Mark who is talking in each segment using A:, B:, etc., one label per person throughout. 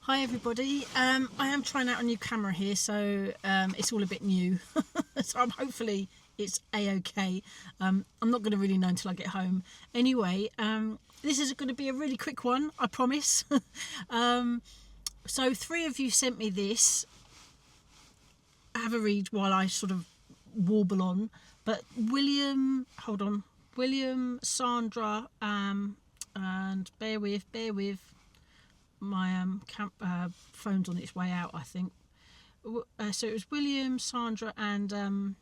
A: Hi everybody, I am trying out a new camera here, so it's all a bit new, so hopefully it's a-okay. I'm not going to really know until I get home. Anyway, this is going to be a really quick one, I promise. So 3 of you sent me this. Have a read while I sort of warble on, but William, Sandra, and bear with, my phone's on its way out, I think. So it was William, Sandra, and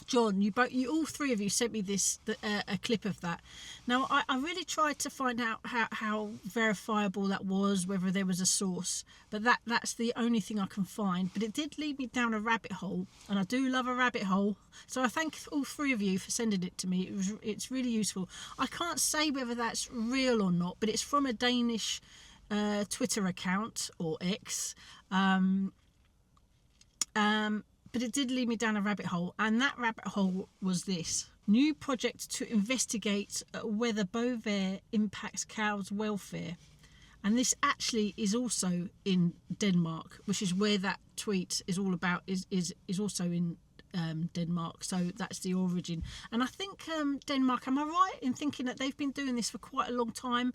A: John. You all 3 of you sent me this a clip of that. Now I really tried to find out how verifiable that was, whether there was a source, but that's the only thing I can find. But it did lead me down a rabbit hole, and I do love a rabbit hole. So I thank all 3 of you for sending it to me. It's really useful. I can't say whether that's real or not, but it's from a Danish Twitter account or X, but it did lead me down a rabbit hole, and that rabbit hole was this new project to investigate whether Bovaer impacts cows' welfare. And this actually is also in Denmark, which is where that tweet is all about, is also in Denmark. So that's the origin. And I think Denmark, am I right in thinking that they've been doing this for quite a long time,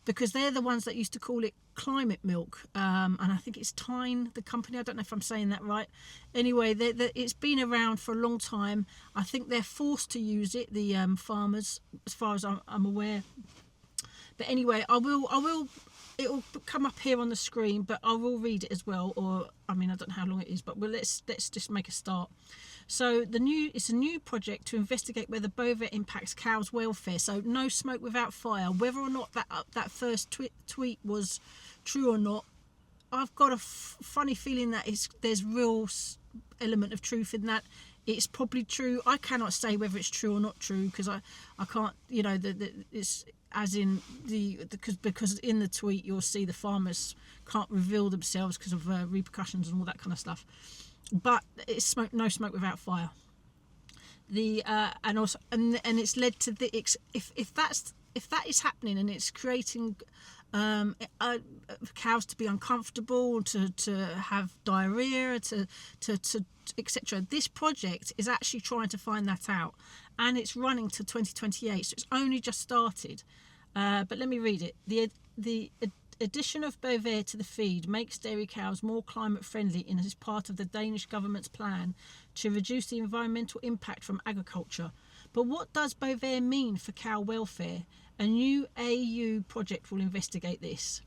A: because they're the ones that used to call it climate milk, and I think it's Tyne, the company. I don't know if I'm saying that right. Anyway, it's been around for a long time. I think they're forced to use it, the farmers, as far as I'm aware. But anyway, I will it'll come up here on the screen, but I will read it as well. Or I mean, I don't know how long it is, but let's just make a start. So it's a new project to investigate whether Bovaer impacts cows' welfare. So no smoke without fire. Whether or not that first tweet was true or not, I've got a funny feeling that there's real element of truth in that. It's probably true. I cannot say whether it's true or not true, because I can't, it's as in because in the tweet you'll see the farmers can't reveal themselves because of repercussions and all that kind of stuff. But it's no smoke without fire. And it's led to the if that is happening, and it's creating cows to be uncomfortable, to have diarrhea, to etc. This project is actually trying to find that out, and it's running to 2028, so it's only just started. But let me read it. The addition of Bovaer to the feed makes dairy cows more climate friendly, and is part of the Danish government's plan to reduce the environmental impact from agriculture. But what does Bovaer mean for cow welfare? A new AU project will investigate this.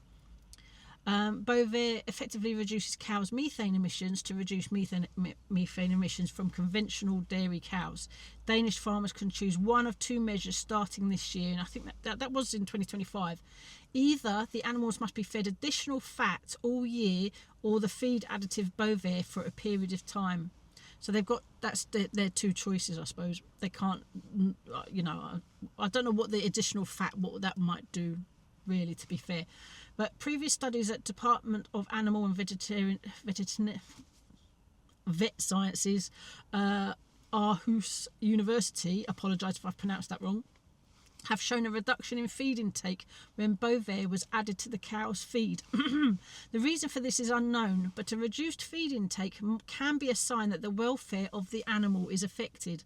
A: Bovaer effectively reduces cows' methane emissions to reduce methane emissions from conventional dairy cows. Danish farmers can choose one of 2 measures starting this year, and I think that was in 2025. Either the animals must be fed additional fat all year, or the feed additive Bovaer for a period of time. So they've got, that's their 2 choices, I suppose. They can't, I don't know what the additional fat, what that might do, really, to be fair. But previous studies at Department of Animal and Vet Sciences, Aarhus University, apologise if I've pronounced that wrong, have shown a reduction in feed intake when Bovaer was added to the cow's feed. The reason for this is unknown, but a reduced feed intake can be a sign that the welfare of the animal is affected.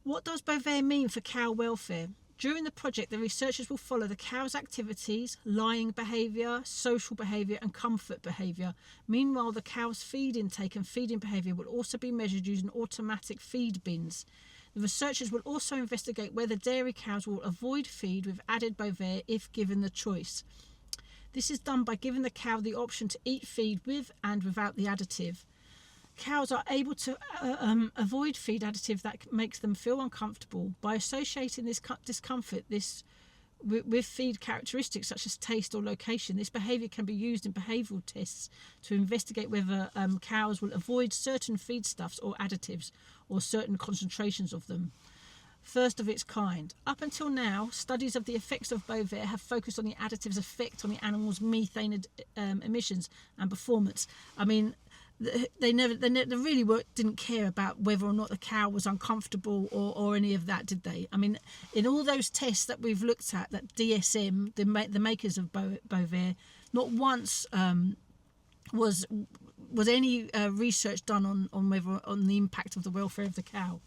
A: What does Bovaer mean for cow welfare? During the project, the researchers will follow the cow's activities, lying behaviour, social behaviour and comfort behaviour. Meanwhile, the cow's feed intake and feeding behaviour will also be measured using automatic feed bins. The researchers will also investigate whether dairy cows will avoid feed with added Bovaer if given the choice. This is done by giving the cow the option to eat feed with and without the additive. Cows are able to avoid feed additive that makes them feel uncomfortable. By associating this discomfort with feed characteristics such as taste or location, this behaviour can be used in behavioural tests to investigate whether cows will avoid certain feedstuffs or additives, or certain concentrations of them. First of its kind. Up until now, studies of the effects of Bovaer have focused on the additive's effect on the animal's methane emissions and performance. I mean, they really didn't care about whether or not the cow was uncomfortable or any of that, did they? I mean, in all those tests that we've looked at, that DSM, the makers of Bovaer, not once was any research done on the impact of the welfare of the cow.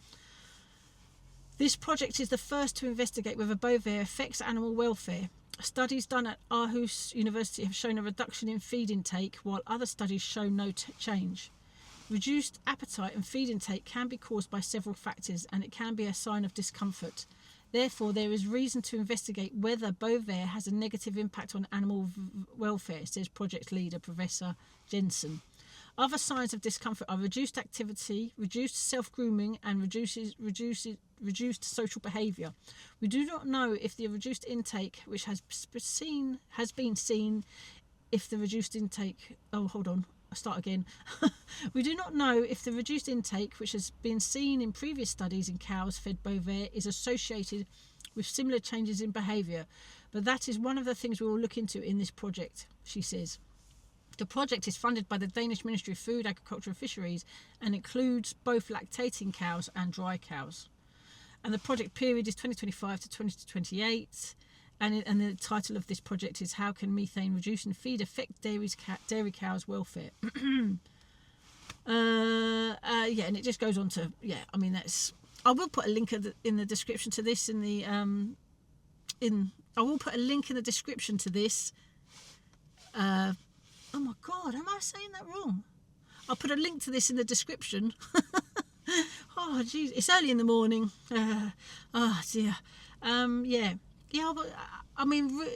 A: This project is the first to investigate whether Bovaer affects animal welfare. Studies done at Aarhus University have shown a reduction in feed intake, while other studies show no change. Reduced appetite and feed intake can be caused by several factors, and it can be a sign of discomfort. Therefore, there is reason to investigate whether Bovaer has a negative impact on animal welfare, says project leader Professor Jensen. Other signs of discomfort are reduced activity, reduced self-grooming, and reduced social behaviour. We do not know if the reduced intake, which has been seen, if the reduced intake. Oh, hold on. I'll start again. We do not know if the reduced intake, which has been seen in previous studies in cows fed Bovaer, is associated with similar changes in behaviour, but that is one of the things we will look into in this project, she says. The project is funded by the Danish Ministry of Food, Agriculture and Fisheries and includes both lactating cows and dry cows. And the project period is 2025 to 2028. And the title of this project is How Can Methane Reduce and Feed Affect Dairy Cows' Welfare? Yeah, and it just goes on to, I mean, I will put a link in the description to this I will put a link in the description to this. Oh my God, am I saying that wrong? I'll put a link to this in the description. Oh, geez, it's early in the morning. Oh, dear. Yeah, but I mean,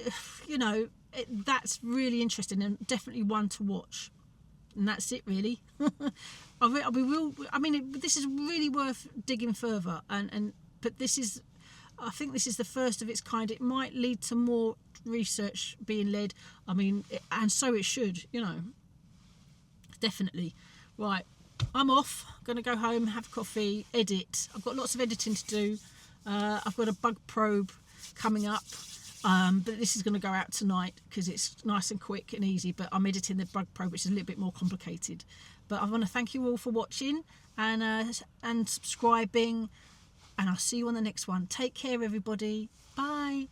A: that's really interesting and definitely one to watch. And that's it, really. This is really worth digging further. But I think this is the first of its kind. It might lead to more research being led. I mean, and so it should, definitely. Right, I'm off. I'm going to go home, have coffee, edit. I've got lots of editing to do. I've got a bug probe coming up, but this is going to go out tonight because it's nice and quick and easy, but I'm editing the bug probe, which is a little bit more complicated. But I want to thank you all for watching and subscribing, and I'll see you on the next one. Take care, everybody. Bye.